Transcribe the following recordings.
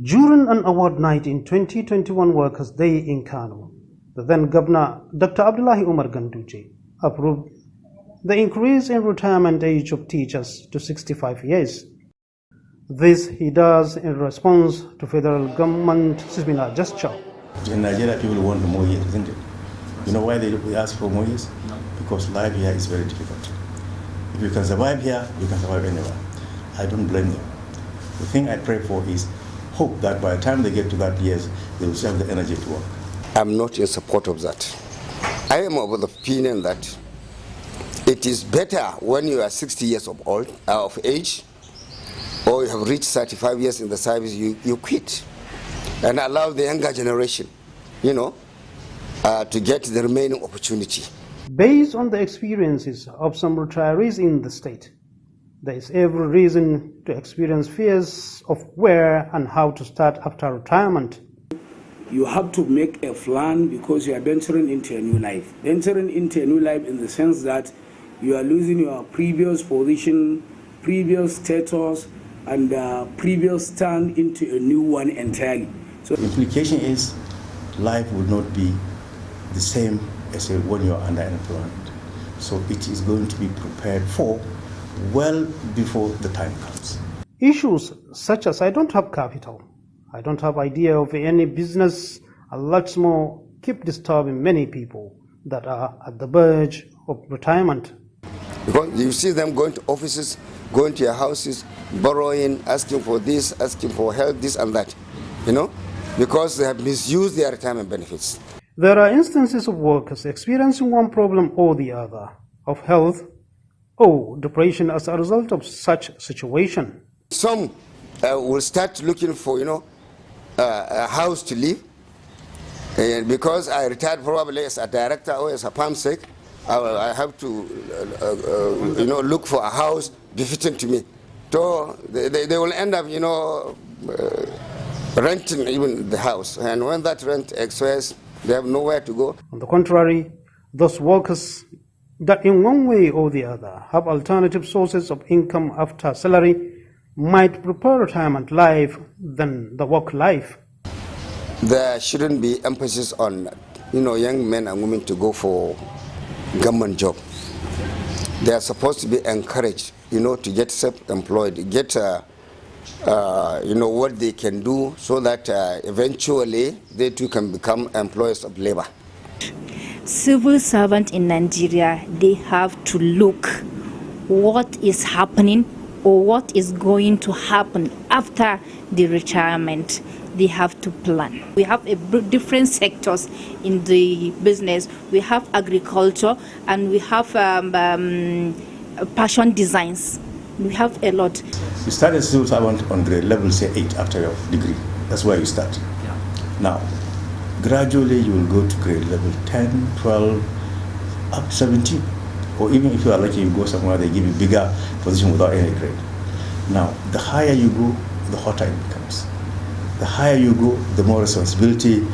During an award night in 2021 Workers' Day in Kano, the then Governor Dr. Abdullahi Umar Ganduje approved the increase in retirement age of teachers to 65 years. This he does in response to federal government similar gesture. In Nigeria, people want more years, isn't it? You know why they ask for more years? Because life here is very difficult. If you can survive here, you can survive anywhere. I don't blame them. The thing I pray for is hope that by the time they get to that years, they will still have the energy to work. I'm not in support of that. I am of the opinion that it is better when you are 60 years of age, or you have reached 35 years in the service, you quit and allow the younger generation, to get the remaining opportunity. Based on the experiences of some retirees in the state, there is every reason to experience fears of where and how to start after retirement. You have to make a plan because you are venturing into a new life. Venturing into a new life in the sense that you are losing your previous position, previous status, and previous stand into a new one entirely. So the implication is life will not be the same as when you are under employment. So it is going to be prepared for well before the time comes. Issues such as I don't have capital, I don't have idea of any business, and lots more keep disturbing many people that are at the verge of retirement. Because you see them going to offices, going to your houses, borrowing, asking for this, asking for help, this and that, because they have misused their retirement benefits. There are instances of workers experiencing one problem or the other, of health or depression as a result of such situation. Some will start looking for, a house to live. And because I retired probably as a director or as a PAMSEC, I have to, look for a house befitting to me. So they will end up, renting even the house. And when that rent expires, they have nowhere to go. On the contrary, those workers that in one way or the other have alternative sources of income after salary might prefer retirement life than the work life. There shouldn't be emphasis on, young men and women to go for government job. They are supposed to be encouraged, to get self-employed, get, what they can do so that eventually they too can become employers of labor. Civil servants in Nigeria, they have to look what is happening or what is going to happen after the retirement. They have to plan. We have different sectors in the business. We have agriculture and we have fashion designs. We have a lot. You start as civil servant on grade level, say 8 after your degree. That's where you start. Yeah. Now, gradually you will go to grade level 10, 12, up 17. Or even if you are lucky, you go somewhere, they give you bigger position without any grade. Now, the higher you go, the hotter it becomes. The higher you go, the more responsibility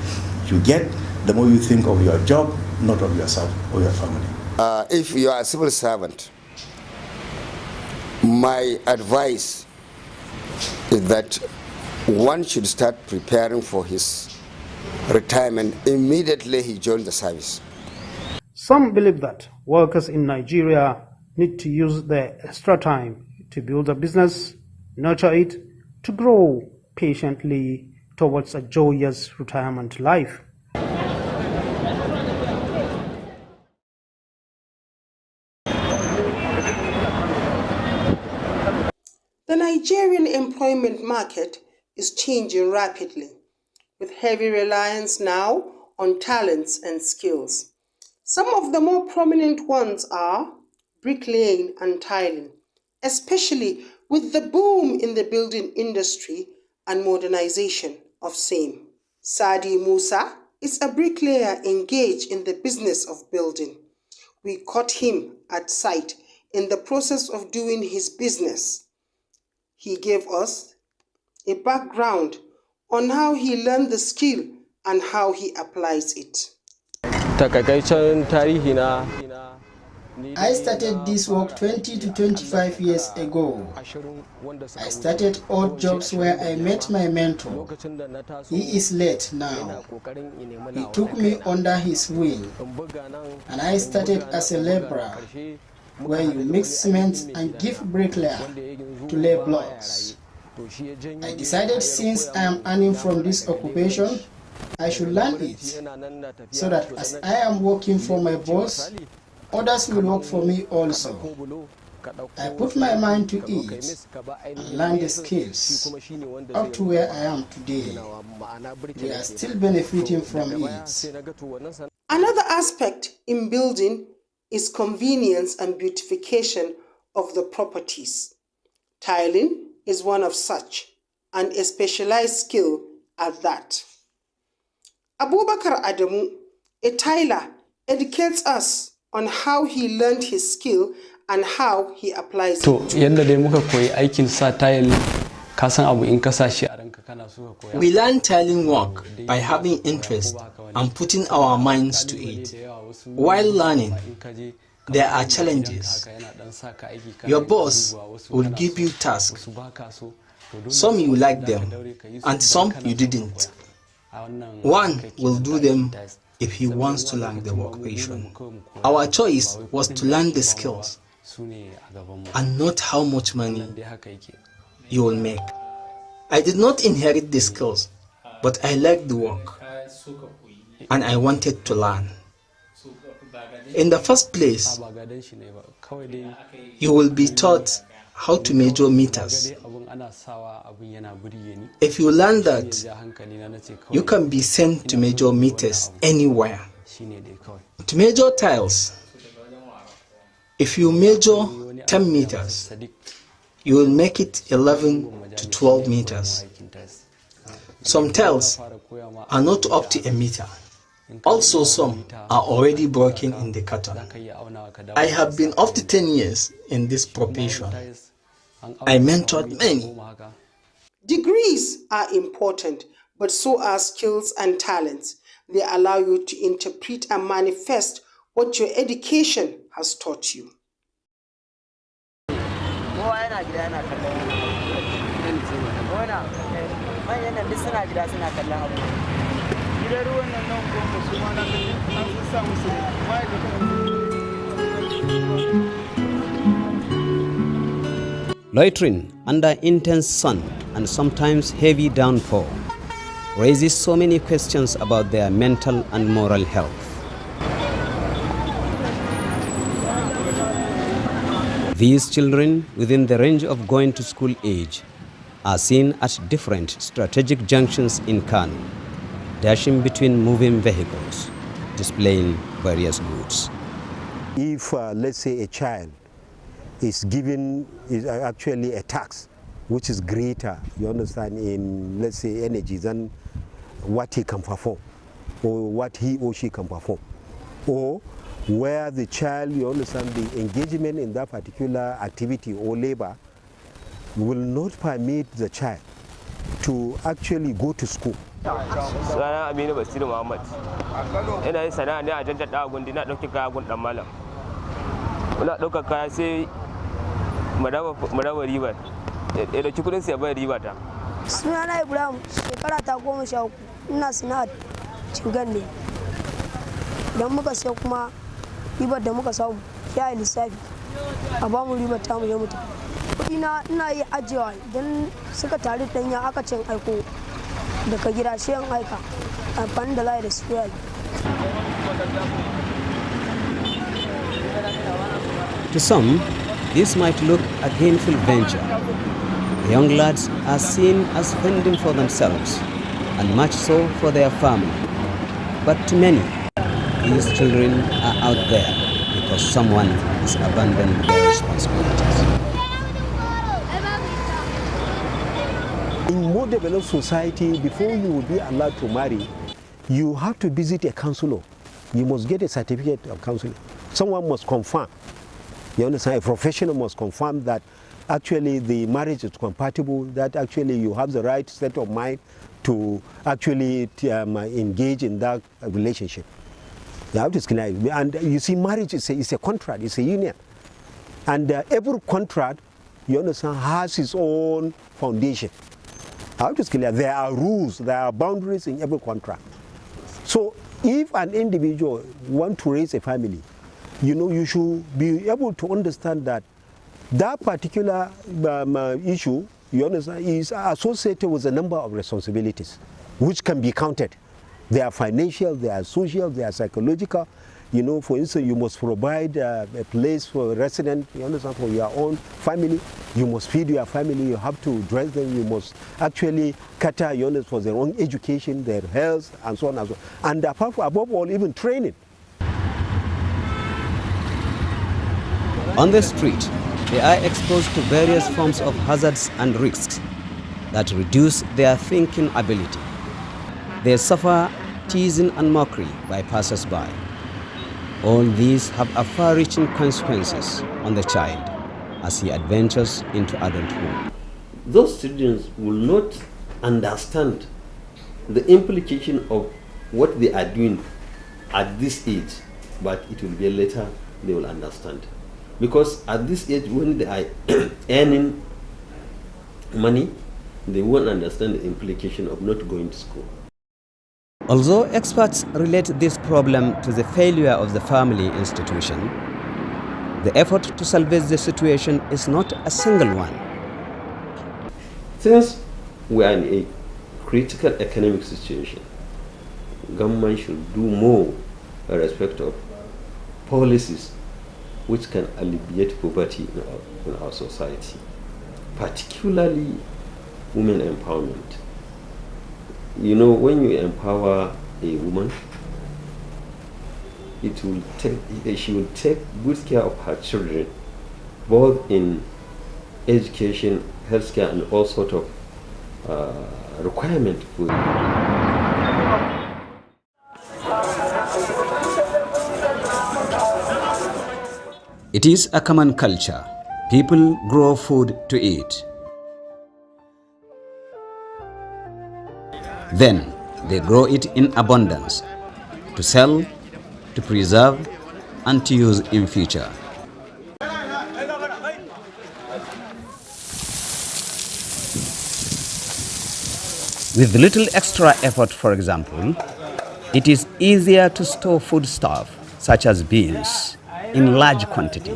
you get, the more you think of your job, not of yourself or your family. If you are a civil servant, my advice is that one should start preparing for his retirement immediately he joins the service. Some believe that workers in Nigeria need to use their extra time to build a business, nurture it, to grow patiently towards a joyous retirement life. The Nigerian employment market is changing rapidly, with heavy reliance now on talents and skills. Some of the more prominent ones are bricklaying and tiling, especially with the boom in the building industry and modernization of same. Sadi Musa is a bricklayer engaged in the business of building. We caught him at site in the process of doing his business. He gave us a background on how he learned the skill and how he applies it. Takaitaccen tarihi na I started this work 20 to 25 years ago. I started odd jobs where I met my mentor. He is late now. He took me under his wing, and I started as a laborer, where you mix cement and give bricklayer to lay blocks. I decided since I am earning from this occupation, I should learn it, so that as I am working for my boss, others will work for me also. I put my mind to it and learn the skills up to where I am today. We are still benefiting from it. Another aspect in building is convenience and beautification of the properties. Tiling is one of such, and a specialized skill at that. Abubakar Adamu, a tiler, educates us on how he learned his skill and how he applies it. We learn tiling work by having interest and putting our minds to it. While learning, there are challenges. Your boss will give you tasks. Some you like them, and some you didn't. One will do them if he wants to learn the occupation. Our choice was to learn the skills and not how much money you will make. I did not inherit the skills, but I liked the work and I wanted to learn. In the first place, you will be taught how to measure meters. If you learn that, you can be sent to measure meters anywhere. To measure tiles, if you measure 10 meters, you will make it 11 to 12 meters. Some tiles are not up to a meter. Also, some are already broken in the carton. I have been up to 10 years in this profession. I mentored many. Degrees are important, but so are skills and talents. They allow you to interpret and manifest what your education has taught you. Loitering under intense sun and sometimes heavy downpour raises so many questions about their mental and moral health. These children, within the range of going to school age, are seen at different strategic junctions in Kano, dashing between moving vehicles, displaying various goods. If, let's say, a child is given actually a tax which is greater, you understand, in, let's say, energy than what he can perform, or what he or she can perform, or where the child, you understand, the engagement in that particular activity or labor will not permit the child to actually go to school. Sana Aminu Basiru Muhammad. Ina yin sana'a ne a jajjada gundi na ɗauki kaya gun ɗan malam. Muna ɗaukar kaya sai mu raba ribar. Ya ɗauki kuɗin sai ya bayar riba ta. Sunana Ibrahim, shekara ta 13, ina sana'ar cingan ne. Idan muka sai kuma ribar da muka samu ya yi lissafi, a bamu ribar ta mu ya mutu. Ina yi ajiyewa idan suka tare danya aka cin aiko daga gida sai an aika amfani da layi da suya. To some, this might look a gainful venture. The young lads are seen as fending for themselves, and much so for their family. But to many, these children are out there because someone has abandoned their responsibilities. In more developed society, before you will be allowed to marry, you have to visit a counselor. You must get a certificate of counseling. Someone must confirm. You understand? A professional must confirm that actually the marriage is compatible, that actually you have the right state of mind to actually engage in that relationship. You have to screen. And you see, marriage is a contract, it's a union. And every contract, you understand, has its own foundation. How to scale? There are rules, there are boundaries in every contract. So if an individual wants to raise a family, you should be able to understand that that particular issue, you understand, is associated with a number of responsibilities, which can be counted. They are financial, they are social, they are psychological. For instance, you must provide a place for a resident, you understand, for your own family. You must feed your family, you have to dress them, you must actually cater, for their own education, their health, and so on and so on. And above all, even training. On the street, they are exposed to various forms of hazards and risks that reduce their thinking ability. They suffer teasing and mockery by passers-by. All these have a far-reaching consequences on the child as he adventures into adulthood. Those students will not understand the implication of what they are doing at this age, but it will be later they will understand. Because at this age, when they are earning money, they won't understand the implication of not going to school. Although experts relate this problem to the failure of the family institution, the effort to salvage the situation is not a single one. Since we are in a critical economic situation, government should do more in respect of policies which can alleviate poverty in our society, particularly women empowerment. When you empower a woman, she will take good care of her children, both in education, healthcare, and all sort of requirement for It is a common culture. People grow food to eat. Then they grow it in abundance to sell, to preserve, and to use in future. With little extra effort, for example, it is easier to store foodstuff such as beans in large quantity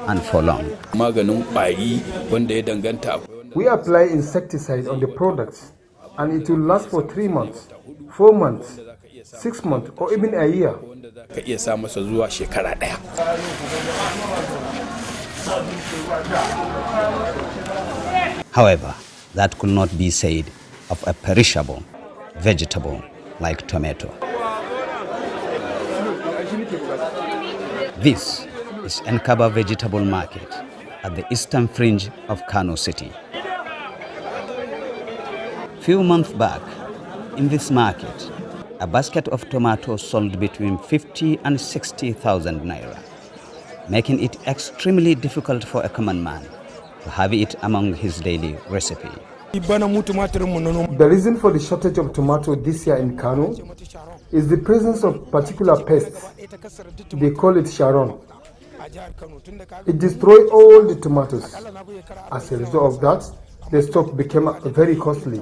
and for long. We apply insecticide on the products, and it will last for 3 months, 4 months, 6 months, or even a year. However, that could not be said of a perishable vegetable like tomato. This is Nkaba Vegetable Market at the eastern fringe of Kano City. Few months back, in this market, a basket of tomatoes sold between 50 and 60,000 naira, making it extremely difficult for a common man to have it among his daily recipe. The reason for the shortage of tomato this year in Kano is the presence of particular pests. They call it Sharon. It destroys all the tomatoes. As a result of that, the stock became very costly.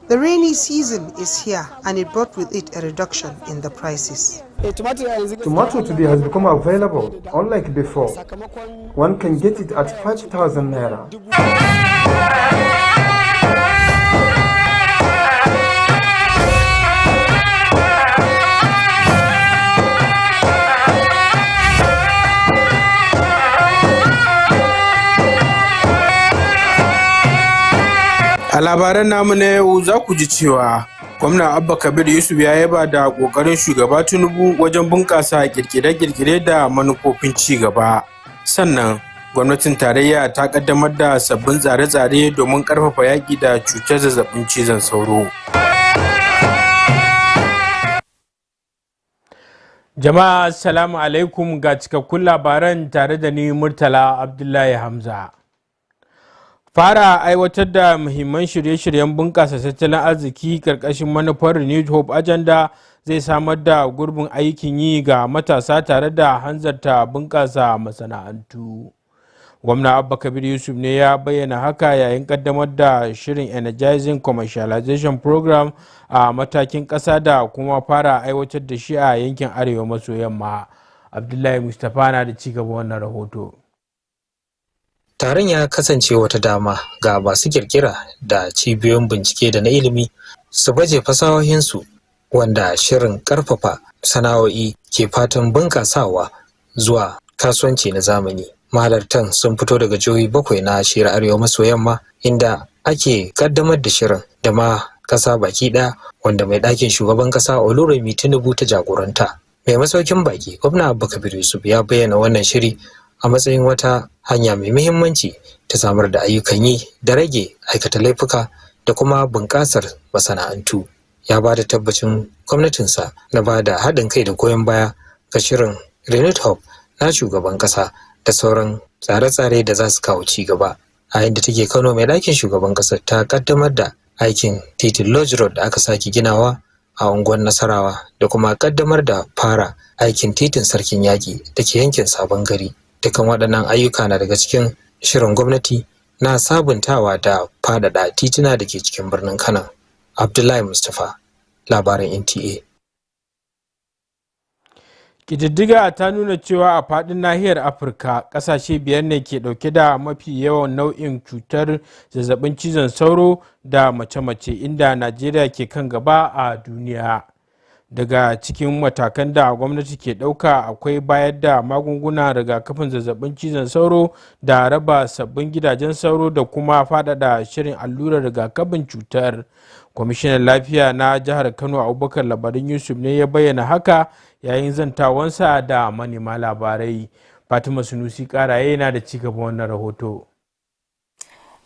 The rainy season is here, and it brought with it a reduction in the prices. Tomato today has become available, unlike before. One can get it at 5,000 naira. A labaran namu na yau za ku ji cewa gwamna Abba Kabir Yusuf ya yaba da ƙoƙarin shugaba Tinubu wajen bunƙasa kirkire-kirkire da manufofin ci gaba. Sannan gwamnatin tarayya ta ƙaddamar da sabbin tsare-tsare domin ƙarfafa yaƙi da cutar zazzabin cizon sauro. Jama'a assalamu alaikum, ga cikakkun labaran tare da ni Murtala Abdullahi Hamza. Fara aiwatar da muhimman shirye-shiryen bunƙasa tattalin arziki ƙarƙashin manufar Renewed Hope Agenda zai samar da gurbin aikin yi ga matasa tare da hanzarta bunƙasa masana'antu. Gwamna Abba Kabir Yusuf ne ya bayyana haka yayin kaddamar da shirin Energizing Commercialization Program a matakin ƙasa da kuma fara aiwatar da shi a yankin Arewa maso yamma. Abdullahi Mustapha na da cigaba wannan rahoto. Taron ya kasance wata dama ga masu kirkira da cibiyoyin bincike da na ilimi su baje fasahohinsu, wanda shirin karfafa sana'o'i ke fatan bunƙasawa zuwa kasuwanci na zamani. Mahalartan sun fito daga jihohi 7 na shiyar Arewa maso yamma, inda ake kaddamar da shirin da ma ƙasa baki ɗaya, wanda mai ɗakin shugaban ƙasa Oluremi Tinubu ta jagoranta. Mai masaukin baki Gwamna Abba Kabir Yusuf ya bayyana wannan shiri a matsayin wata hanya mai muhimmanci ta samar da ayyukan yi da rage aikata laifuka da kuma bunƙasar masana'antu. Ya ba da tabbacin gwamnatinsa na ba da haɗin kai da goyon baya ga shirin Renewed Hope na shugaban ƙasa da sauran tsare-tsare da za su kawo ci gaba. A yadda take Kano, mai ɗakin shugaban ƙasar ta ƙaddamar da aikin titin Lodge Road da aka sake ginawa a unguwar Nasarawa, da kuma ƙaddamar da fara aikin titin Sarkin Yaƙi da ke yankin Sabon Gari. Dukkan waɗannan ayyuka na daga cikin shirin gwamnati na sabuntawa da faɗaɗa tituna da ke cikin birnin Kano. Abdullahi Mustapha, labaran NTA. Ƙididdiga ta nuna cewa a faɗin nahiyar Afirka ƙasashe 5 ne ke ɗauke da mafi yawan nau'in cutar zazzabin cizon sauro da mace-mace, inda Najeriya ke kan gaba a duniya. Daga cikin matakan da gwamnati ke ɗauka akwai bayar da magungunan rigakafin zazzabin cizon sauro da raba sabbin gidajen sauro da kuma faɗaɗa shirin allurar rigakafin cutar. Kwamishinan lafiya na jihar Kano Abubakar Labarin Yusuf ne ya bayyana haka yayin zantawansa da manema labarai. Fatima Sunusi Karaye na da cigaba wannan rahoto.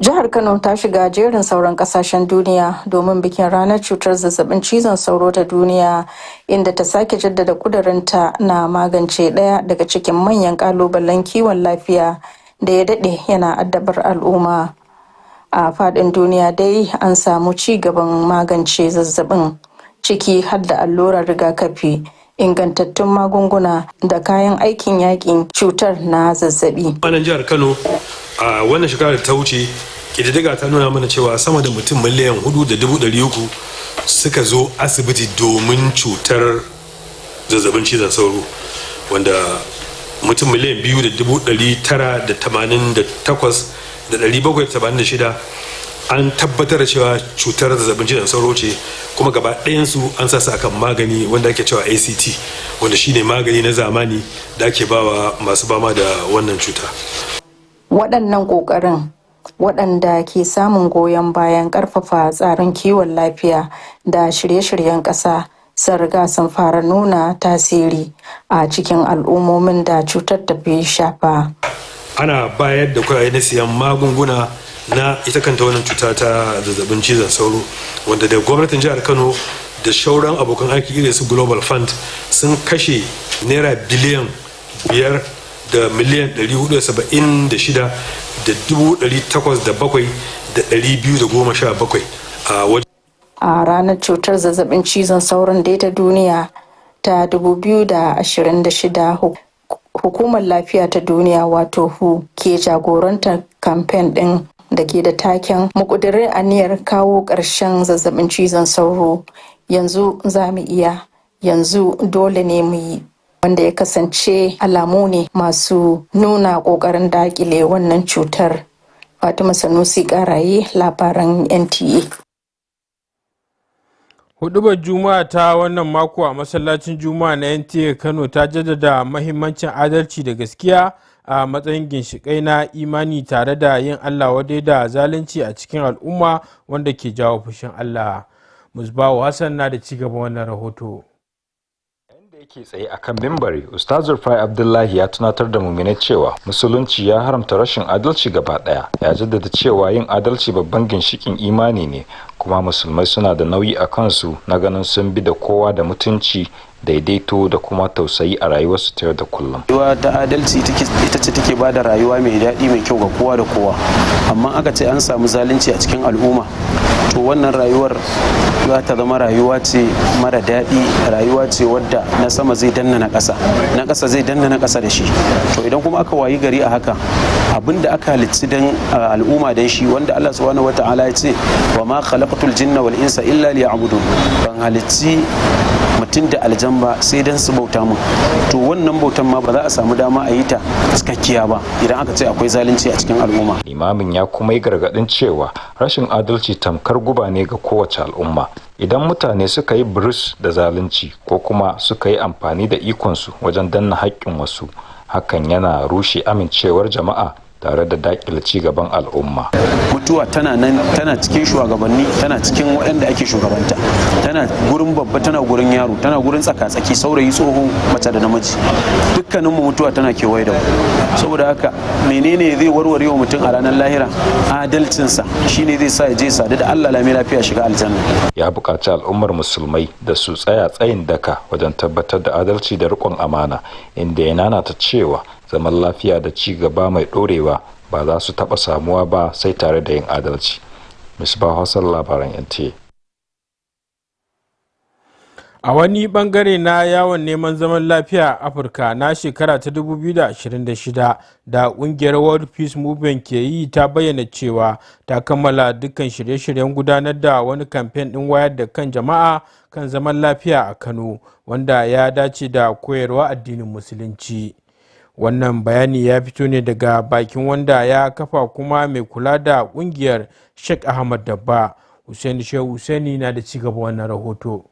Jihar Kano ta shiga jerin sauran kasashen duniya domin bikin ranar cutar zazzabin cizon sauro ta duniya, inda ta sake jaddada kudurinta na magance ɗaya daga cikin manyan kalubalen kiwon lafiya da ya daɗe yana addabar al'umma. A faɗin duniya dai an samu ci gaban magance zazzabin, ciki har da allurar rigakafi, ingantattun magunguna da kayan aikin yakin cutar na zazzabi. Wannan jihar Kano a wannan shekarar ta wuce, ƙididdiga ta nuna mana cewa sama da mutum miliyan 4.300 suka zo asibiti domin cutar zazzabin cizon sauro, wanda mutum miliyan 2,988,786 an tabbatar da cewa cutar zazzabin cizon sauro ce, kuma gaba ɗayansu an sa su akan magani wanda ake cewa ACT, wanda shine magani na zamani da ake bawa masu fama da wannan cuta. Waɗannan ƙoƙarin, waɗanda ke samun goyon bayan ƙarfafa tsarin kiwon lafiya da shirye-shiryen ƙasa, sun riga sun fara nuna tasiri a cikin al'ummomin da cutar ta fi shafa. Ana bayar da kuɗaɗe na siyan magunguna na ita kanta wannan cuta ta zazzabin cizon sauro, wanda da gwamnatin jihar Kano da shauran abokan aiki irin su Global Fund sun kashe naira biliyan 5 da miliyan 476,807,217 a wajen. A ranar cutar zazzabin cizon sauron da ta duniya ta 2026, hukumar lafiya ta duniya wato WHO ke jagorantar kamfen ɗin da ke da taken muƙudurin aniyar kawo ƙarshen zazzabin cizon sauro. Yanzu za mu iya, yanzu dole ne mu yi, wanda ya kasance alamu ne masu nuna ƙoƙarin daƙile wannan cutar. Fatima Sanusi Karaye, labaran NTA. Hudubar Juma'a ta wannan mako a masallacin Juma'a na NTA Kano ta jaddada mahimmancin adalci da gaskiya a matsayin ginshiƙai na imani, tare da yin Allah wadai da zalunci a cikin al'umma wanda ke jawo fushin Allah. Musbahu Hassan na da cigaba wannan rahoto. yake tsaye akan mimbari, Ustaz Rufai Abdullahi ya tunatar da muminai cewa musulunci ya haramta rashin adalci gaba daya. Ya jaddada cewa yin adalci babban ginshikin imani ne, kuma musulmai suna da nauyi a kansu na ganin sun bi da kowa da mutunci, daidaito da kuma tausayi a rayuwarsu ta yau da kullum. Rayuwa ta adalci ita ce take ba da rayuwa mai daɗi mai kyau ga kowa da kowa, amma aka ce an samu zalunci a cikin al'umma, to wannan rayuwar za ta zama rayuwa ce mara daɗi, rayuwa ce wadda na sama zai danna na ƙasa zai danna na ƙasa da shi. To idan kuma aka wayi gari a haka, abinda aka halicci dan al'umma dan shi, wanda Allah subhanahu wata'ala ya ce wa ma khalaqatul jinna wal insa illa liya'budun, ban halicci mutum da aljan ba sai dan su bauta mun. To wannan bautan ma ba za a samu dama a yi ta cikakkiya ba idan aka ce akwai zalunci a cikin al'umma. Imamin ya kuma yi gargadin cewa rashin adalci tamkar guba ne ga kowace al'umma. Idan mutane suka yi biris da zalunci ko kuma suka yi amfani da ikonsu wajen danna haƙƙin wasu, hakan yana rushe amincewar jama'a tare da daƙile ci gaban al'umma. Mutuwa tana nan, tana cikin shugabanni, tana cikin waɗanda ake shugabanta, tana gurin babba, tana gurin yaro, tana gurin tsaka-tsaki, saurayi, tsoho, mace da namiji. Dukkanin mu mutuwa tana kewaye da mu. Saboda haka menene zai warware wa mutum a ranar lahira? Adalcinsa shine zai sa ya je sadu da Allah lami lafiya shiga aljanna. Ya buƙaci al'ummar musulmai da su tsaya tsayin daka wajen tabbatar da adalci da riƙon amana, inda ya nanata cewa zaman lafiya da ci gaba mai ɗorewa ba za su taɓa samuwa ba sai tare da yin adalci. Misbah Hassan, labaran NTA. A wani bangare na yawon neman zaman lafiya a Afirka na shekara ta 2026 da kungiyar World Peace Movement ke yi, ta bayyana cewa ta kammala dukkan shirye-shiryen gudanar da wani kamfen ɗin wayar da kan jama'a kan zaman lafiya a Kano, wanda ya dace da koyarwa addinin Musulunci. Wannan bayani ya fito ne daga bakin wanda ya kafa kuma mai kula da kungiyar, Sheikh Ahmad Dabba. Hussein Shehu Hussaini na da cigaba wannan rahoto.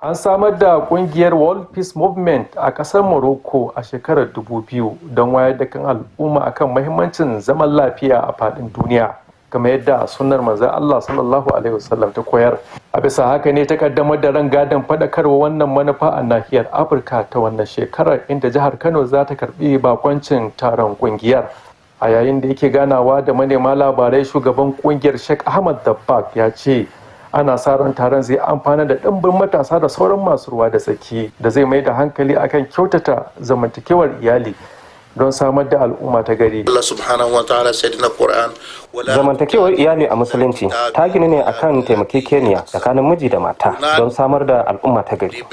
An samar da kungiyar World Peace Movement a ƙasar Morocco a shekarar 2000 don wayar da kan al'umma akan mahimmancin zaman lafiya a faɗin duniya, kamar yadda sunnar manzon Allah sallallahu alaihi wasallam ta koyar. A bisa haka ne ta kaddamar da rangadin faɗakarwa wannan manufa a nahiyar Afirka ta wannan shekarar, inda jihar Kano za ta karɓi bakoncin taron kungiyar. A yayin da yake ganawa da manema labarai, shugaban kungiyar Sheikh Ahmad Dabba ya ce ana sa ran taron zai amfana da ɗimbin matasa da sauran masu ruwa da tsaki, da zai mai da hankali akan kyautata zamantakewar iyali don samar da al'umma ta gari. Allah subhanahu wa ta'ala said in the Quran, zamantakewar iyali a musulunci ta gina ne akan taimakekeniya tsakanin miji da mata don samar da al'umma ta gari.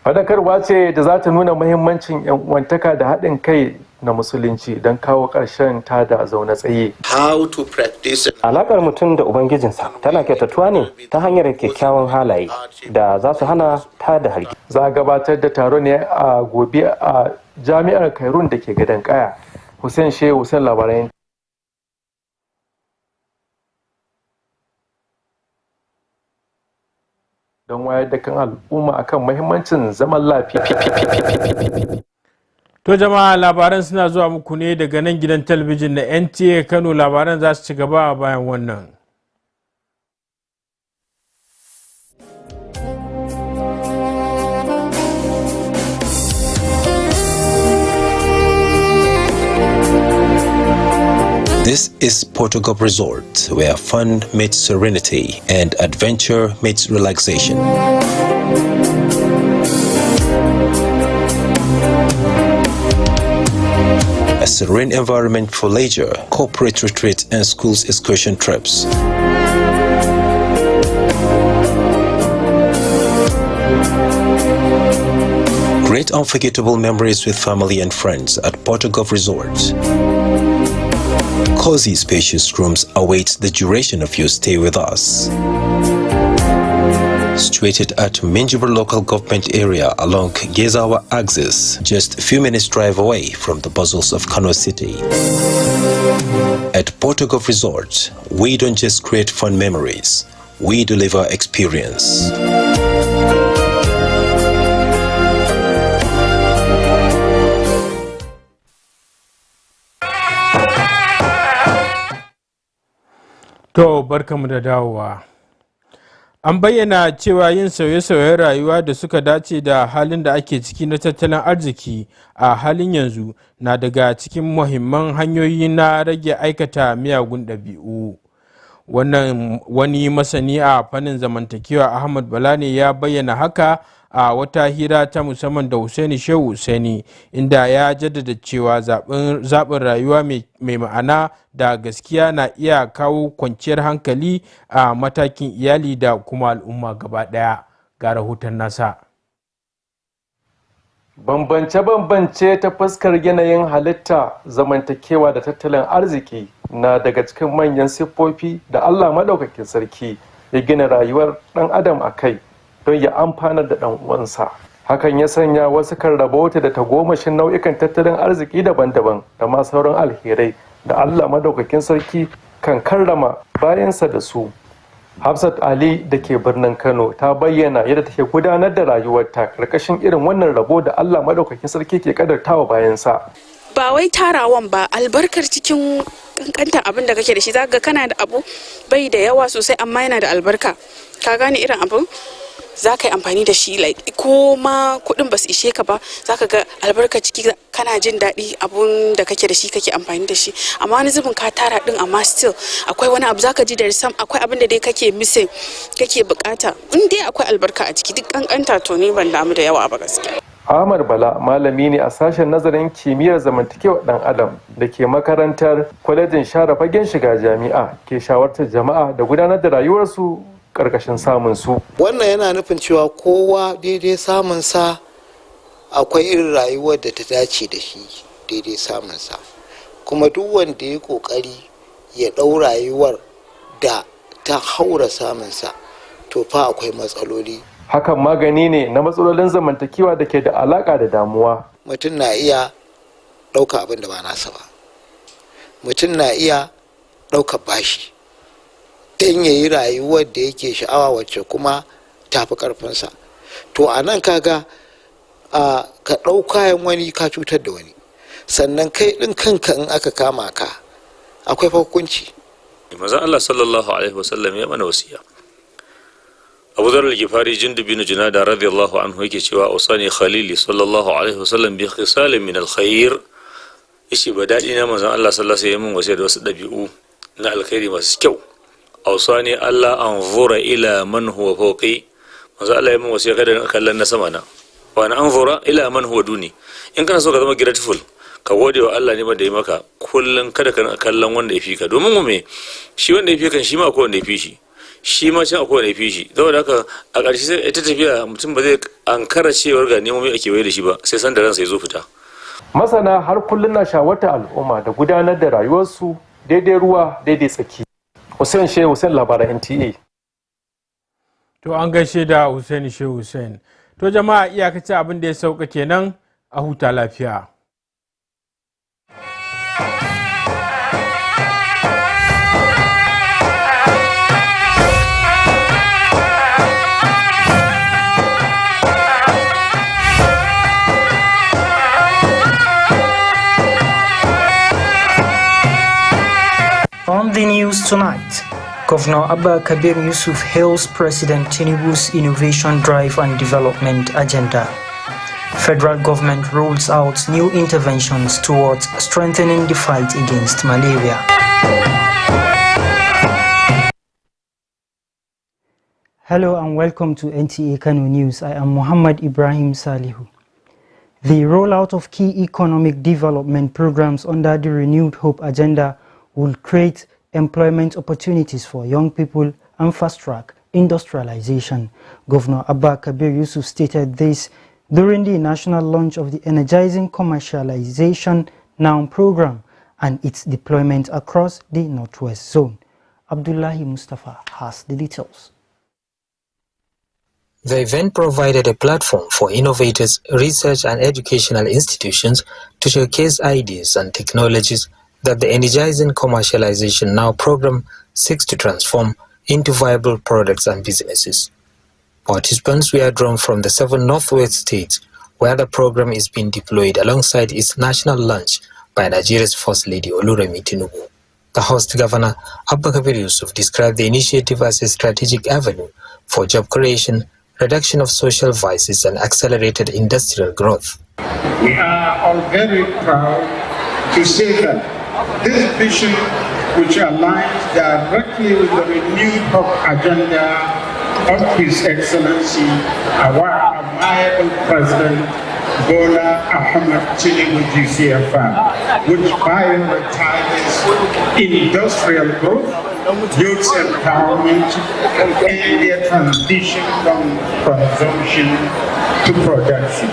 Fadakarwa ce da za ta nuna muhimmancin 'yan uwantaka da haɗin kai na musulunci don kawo ƙarshen tada zaune tsaye. Alaƙar mutum da ubangijinsa tana kyautatuwa ne ta hanyar kyakkyawan halaye da za su hana tada hargi. Za a gabatar da taro ne a gobe a jami'ar Kairun da ke gadon Kaya. Hussein Shehu Hussein, labarai. Don wayar da kan al'umma akan mahimmancin zaman lafiya. To jama'a, labaran suna zuwa muku ne daga nan gidan talabijin na NTA Kano. Labaran za su ci gaba bayan wannan. This is Portugal Resort, where fun meets serenity and adventure meets relaxation. A serene environment for leisure, corporate retreats, and schools excursion trips. Great unforgettable memories with family and friends at Portugal Resort. Cozy, spacious rooms await the duration of your stay with us. Situated at Minjibur local government area along Gezawa axis, just a few minutes drive away from the bustles of Kano City. At Portugal Resort, we don't just create fun memories, we deliver experience. To barkamu da dawowa. An bayyana cewa yin sauye-sauyen rayuwa da suka dace da halin da ake ciki na tattalin arziki a halin yanzu na daga cikin muhimman hanyoyi na rage aikata miyagun ɗabi'u. Wannan wani masani a fannin zamantakewa Ahmad Bala ne ya bayyana haka a wata hira ta musamman da Hussaini Shehu Hussaini, inda ya jaddada cewa zaɓin rayuwa mai ma'ana da gaskiya na iya kawo kwanciyar hankali a matakin iyali da kuma al'umma gaba ɗaya. Ga rahoton nasa. Bambance-bambance ta fuskar yanayin halitta, zamantakewa da tattalin arziki na daga cikin manyan siffofi da Allah Maɗaukakin Sarki ya gina rayuwar ɗan adam a kai don ya amfanar da ɗan uwansa. Hakan ya sanya wasu kan rabauta da tagomashin nau'ikan tattalin arziki daban-daban da ma sauran alherai da Allah Maɗaukakin Sarki kan karrama bayansa da su. Hafsat Ali da ke birnin Kano ta bayyana yadda take gudanar da rayuwarta karkashin irin wannan rabo da Allah Maɗaukakin Sarki ke kadartawa bayansa. Ba wai tarawan ba, albarkar cikin kankantar abin da kake da shi, zaka ga kana da abu bai da yawa sosai amma yana da albarka. Ka gane irin abin za ka yi amfani da shi, like ko ma kuɗin ba su ishe ka ba, za ka ga albarka ciki, kana jin daɗi abun da kake da shi kake amfani da shi. Amma wani zubin ka tara ɗin amma still akwai wani abu za ka ji da sam, akwai abin da dai kake missing, kake bukata. In dai akwai albarka a ciki, duk kankanta to ni ban damu da yawa ba gaskiya. Ahmad Bala malami ne a sashen nazarin kimiyyar zamantakewa ɗan adam da ke makarantar kwalejin share fagen shiga jami'a, ke shawartar jama'a da gudanar da rayuwarsu karkashin samun su. Wannan yana nufin cewa kowa daidai samun sa akwai irin rayuwar da ta dace da shi daidai samun sa, kuma duk wanda ya kokari ya ɗau rayuwar da ta haura samun sa to fa akwai matsaloli. Hakan magani ne na matsalolin zamantakewa da ke da alaka da damuwa. Mutum na iya ɗauka abin da ba nasa ba, mutum na iya ɗauka bashi don ya yi rayuwar da yake sha'awa wacce kuma tafi ƙarfinsa. To a nan kaga ka ɗau kayan wani ka cutar da wani, sannan kai ɗin kanka in aka kama ka akwai hukunci. Manzon Allah sallallahu alaihi wasallam ya mana wasiya. Abu Dharr al-Ghifari Jundub bin Junada radiyallahu anhu yake cewa usani khalili sallallahu alaihi wasallam bi khisalin min al-khair. Ishi ba daɗi na manzon Allah sallallahu alaihi wasallam wasiya da wasu ɗabi'u na alkhairi masu kyau. Ausani Allah anzura ila man huwa fawqi. Manzon Allah ya min wasiya kada in kallon na sama na. Wa an anzura ila man huwa duni. In kana so ka zama grateful, ka gode wa Allah ne da ya maka, kullun kada ka kallon wanda ya fi ka, domin mu me shi wanda ya fi kan shi ma akwai wanda ya fi shi ma can akwai wanda ya fi shi. Saboda haka a ƙarshe sai ita tafiya mutum ba zai ankara cewar ga nemomi ake waye da shi ba sai san da ransa ya zo fita. Masana har kullun na shawarta al'umma da gudanar da rayuwarsu daidai ruwa daidai tsaki. Hussein Shehu Hussein, Labarai NTA. To an gaishe da Hussein Shehu Hussein. To jama'a iyakaci abin da ya sauka kenan, a huta lafiya. On the news tonight, Governor Abba Kabir Yusuf hails President Tinubu's innovation drive and development agenda. Federal government rolls out new interventions towards strengthening the fight against malaria. Hello and welcome to Nta Kano News. I am Muhammad Ibrahim Salihu. The rollout of key economic development programs under the Renewed Hope agenda will create employment opportunities for young people and fast-track industrialization. Governor Abba Kabir Yusuf stated this during the national launch of the Energizing Commercialization Now program and its deployment across the Northwest Zone. Abdullahi Mustafa has the details. The event provided a platform for innovators, research and educational institutions to showcase ideas and technologies that the Energizing Commercialization Now program seeks to transform into viable products and businesses. Participants were drawn from the 7 Northwest states where the program is being deployed alongside its national launch by Nigeria's First Lady Oluremi Tinubu. The host governor, Abba Kabir Yusuf, described the initiative as a strategic avenue for job creation, reduction of social vices, and accelerated industrial growth. We are all very proud to say that this vision, which aligns directly with the renewed hope agenda of His Excellency, our admirable President Bola Ahmed Tinubu GCFR, which prioritizes industrial growth, youth empowerment, and their transition from consumption to production.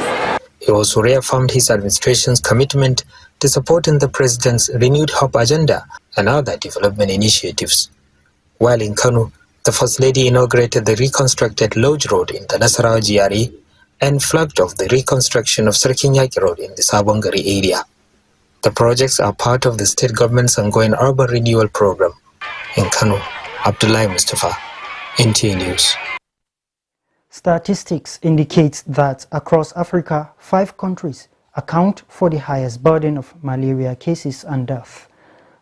He also reaffirmed his administration's commitment to supporting the president's renewed hope agenda and other development initiatives. While in Kano, the First Lady inaugurated the reconstructed Lodge Road in the Nasarawa GRA and flagged off the reconstruction of Sarkinyaki Road in the Sabongari area. The projects are part of the state government's ongoing urban renewal program. In Kano, Abdullahi Mustafa, NTA News. Statistics indicate that across Africa, 5 countries account for the highest burden of malaria cases and death,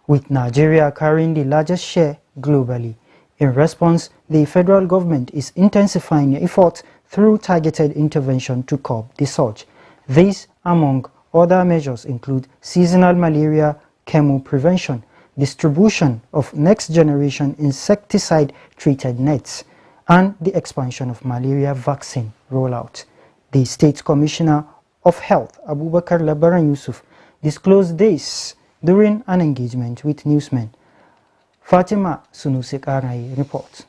with Nigeria carrying the largest share globally. In response, the federal government is intensifying efforts through targeted intervention to curb the surge. These, among other measures, include seasonal malaria chemo prevention, distribution of next-generation insecticide-treated nets, and the expansion of malaria vaccine rollout. The State Commissioner of Health, Abubakar Labarai disclosed this during an engagement with newsmen. Fatima Sunusi-Karai reports.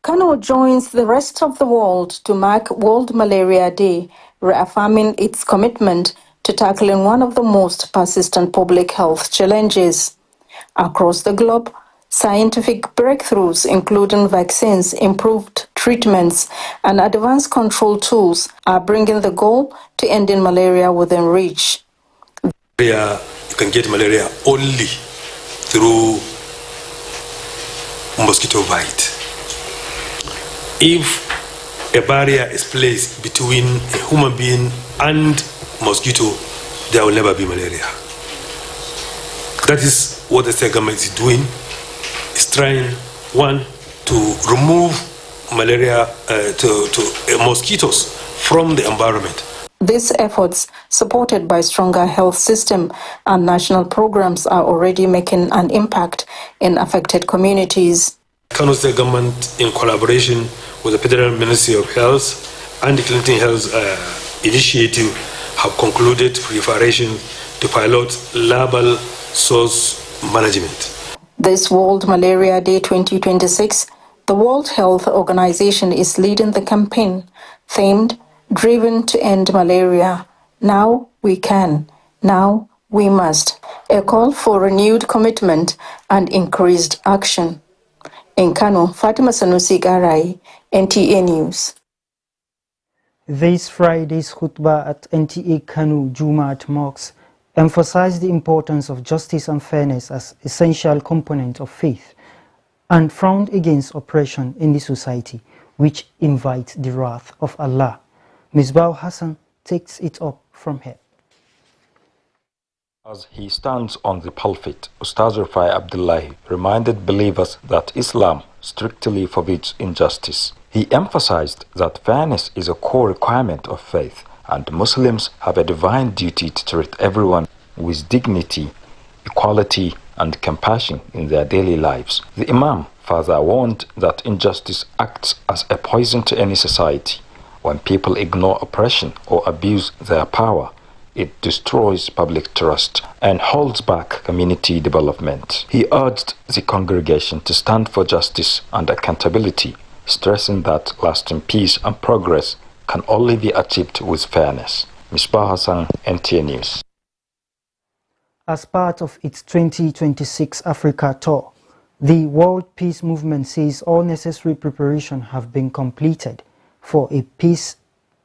Kano joins the rest of the world to mark World Malaria Day, reaffirming its commitment to tackling one of the most persistent public health challenges. Across the globe, scientific breakthroughs, including vaccines, improved treatments, and advanced control tools, are bringing the goal to ending malaria within reach. You can get malaria only through mosquito bite. If a barrier is placed between a human being and mosquito, there will never be malaria. That is what the state government is doing. It's trying, one, to remove malaria, mosquitoes from the environment. These efforts, supported by stronger health system and national programs, are already making an impact in affected communities. Kano State Government, in collaboration with the Federal Ministry of Health and the Clinton Health Initiative, have concluded preparation to pilot label source management. This World Malaria Day 2026, the World Health Organization is leading the campaign themed Driven to End Malaria. Now we can. Now we must. A call for renewed commitment and increased action. In Kano, Fatima Sanusi-Garai, NTA News. This Friday's khutbah at Nta Kano Jumaat Mosque emphasized the importance of justice and fairness as essential component of faith and frowned against oppression in the society, which invites the wrath of Allah. Misbah Hassan takes it up from here. As he stands on the pulpit, Ustaz Rufai Abdullahi reminded believers that Islam strictly forbids injustice. He emphasized that fairness is a core requirement of faith, and Muslims have a divine duty to treat everyone with dignity, equality, and compassion in their daily lives. The Imam further warned that injustice acts as a poison to any society. When people ignore oppression or abuse their power, it destroys public trust and holds back community development. He urged the congregation to stand for justice and accountability, stressing that lasting peace and progress can only be achieved with fairness. Misbah Hassan, NTA News. As part of its 2026 Africa tour, the World Peace Movement says all necessary preparations have been completed for a peace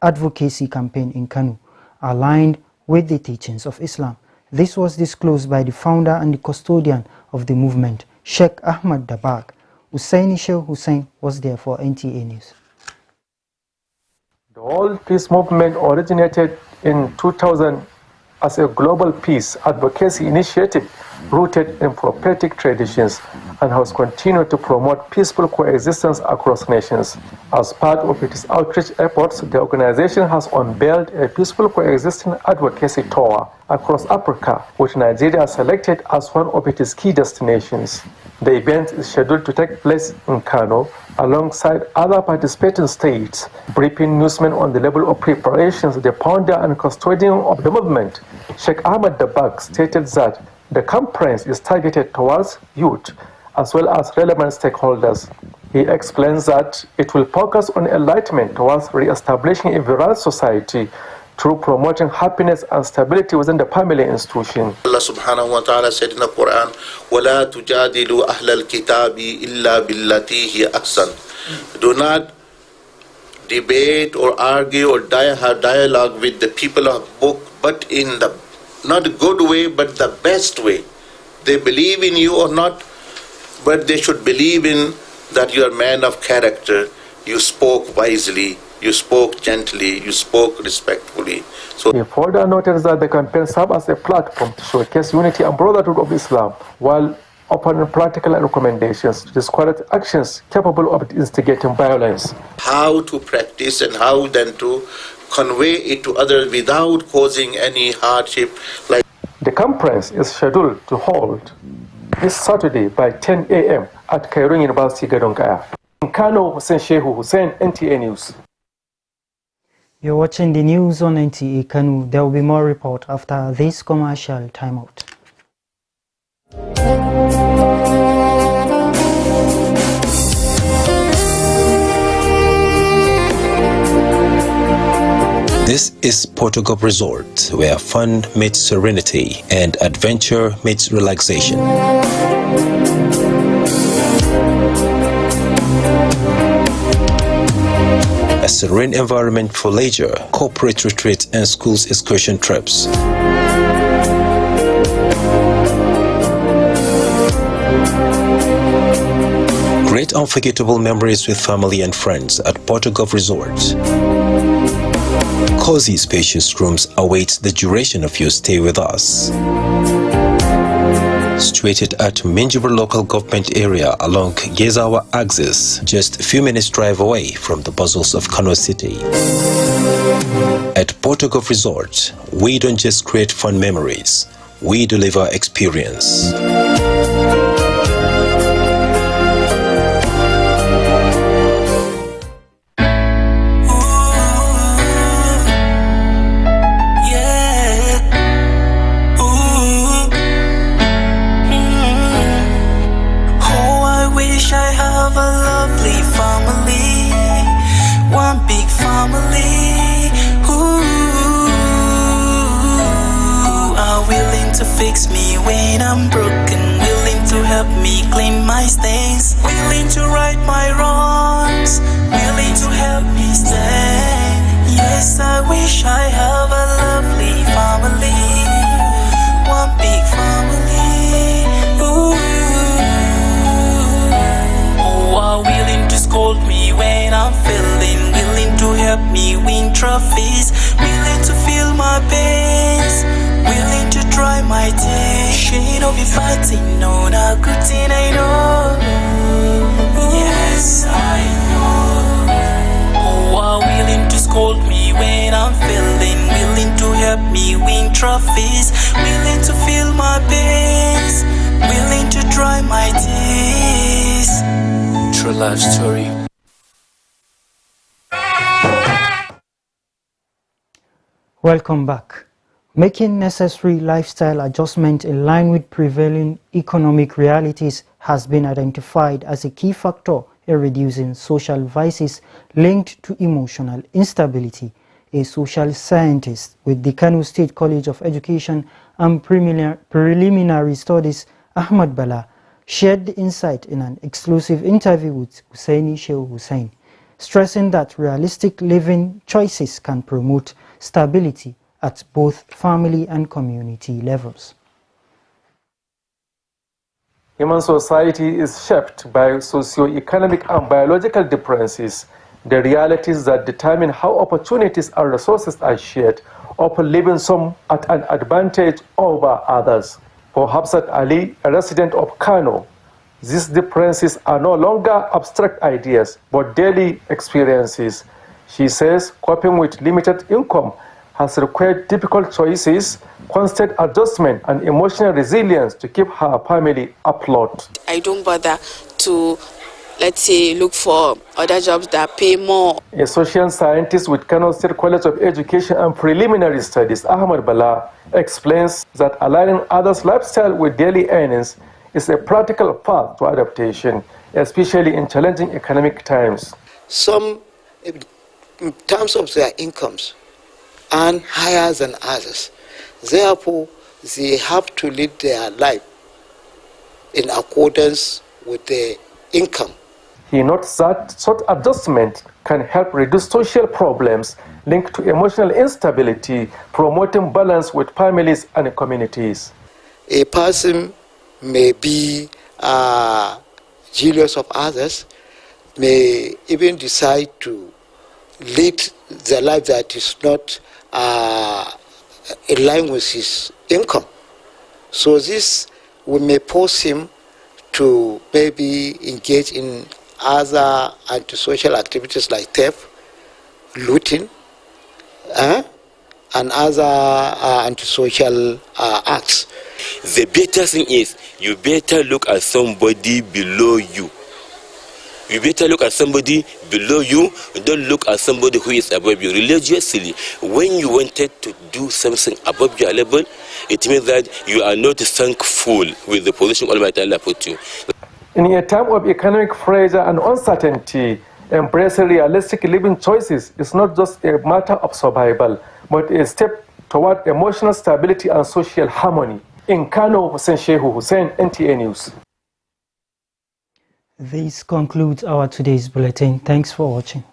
advocacy campaign in Kano, aligned with the teachings of Islam. This was disclosed by the founder and the custodian of the movement, Sheikh Ahmad Dabag. Hussein Sheikh Hussein was there for NTA News. The World Peace Movement originated in 2000 as a global peace advocacy initiative rooted in prophetic traditions and has continued to promote peaceful coexistence across nations. As part of its outreach efforts, the organization has unveiled a peaceful coexistence advocacy tour across Africa, with Nigeria selected as one of its key destinations. The event is scheduled to take place in Kano alongside other participating states. Briefing newsmen on the level of preparations, the founder and custodian of the movement, Sheikh Ahmed Dabak, stated that the conference is targeted towards youth as well as relevant stakeholders. He explains that it will focus on enlightenment towards re-establishing a virile society through promoting happiness and stability within the family institution. Allah subhanahu wa ta'ala said in the Quran, وَلَا تُجَادِلُوا أَهْلَ الْكِتَابِ إِلَّا بِالَّتِي هِيَ أَحْسَنُ. Do not debate or argue or have dialogue with the people of book, but in the not good way, but the best way. They believe in you or not, but they should believe in that you are a man of character. You spoke wisely, you spoke gently, you spoke respectfully. So he further noted that the campaign serves as a platform to showcase unity and brotherhood of Islam, while offering practical recommendations to discourage actions capable of instigating violence. How to practice and how then to convey it to others without causing any hardship. The conference is scheduled to hold this Saturday by 10 a.m. at Cairo University, Gadonkaya. In Kano, Hussein Shehu Hussein, NTA News. You're watching the news on NTA Kano. There will be more report after this commercial timeout. This is Portugal Resort, where fun meets serenity and adventure meets relaxation. A serene environment for leisure, corporate retreats, and schools excursion trips. Great unforgettable memories with family and friends at Portugal Resort. Cozy, spacious rooms await the duration of your stay with us. Situated at Minjibir local government area along Gezawa axis, just a few minutes drive away from the bustles of Kano City. At Portugal Resort, we don't just create fun memories, we deliver experience. Fix me when I'm broken, willing to help me clean my stains, willing to right my wrongs, willing to help me stand. Yes, I wish I have a lovely family, one big family. Ooh. Oh, are willing to scold me when I'm failing, willing to help me win trophies, willing to feel my pains, willing to dry my tears. She don't be fighting, no, not good thing I know. Yes, I know. Oh, are willing to scold me when I'm failing, willing to help me win trophies, willing to feel my pains, willing to dry my tears. True life story. Welcome back. Making necessary lifestyle adjustment in line with prevailing economic realities has been identified as a key factor in reducing social vices linked to emotional instability. A social scientist with the Kano State College of Education and Preliminary Studies, Ahmad Bala, shared the insight in an exclusive interview with Husseini Shehu Hussein, stressing that realistic living choices can promote stability at both family and community levels. Human society is shaped by socio-economic and biological differences, the realities that determine how opportunities and resources are shared, often leaving some at an advantage over others. For Hafsat Ali, a resident of Kano, these differences are no longer abstract ideas, but daily experiences. She says coping with limited income has required difficult choices, constant adjustment, and emotional resilience to keep her family afloat. I don't bother to, let's say, look for other jobs that pay more. A social scientist with Kano State College of Education and Preliminary Studies, Ahmad Bala, explains that aligning others' lifestyle with daily earnings is a practical path to adaptation, especially in challenging economic times. Some, in terms of their incomes, earn higher than others. Therefore, they have to lead their life in accordance with their income. He notes that such adjustment can help reduce social problems linked to emotional instability, promoting balance with families and communities. A person may be jealous of others, may even decide to lead the life that is not in line with his income. So this may force him to maybe engage in other antisocial activities like theft, looting, and other antisocial acts. The better thing is you better look at somebody below you. You better look at somebody below you. Don't look at somebody who is above you. Religiously, when you wanted to do something above your level, it means that you are not thankful with the position Almighty Allah put you. In a time of economic pressure and uncertainty, embracing realistic living choices is not just a matter of survival, but a step toward emotional stability and social harmony. In Kano, Hussein Shehu Hussein, NTA News. This concludes our today's bulletin. Thanks for watching.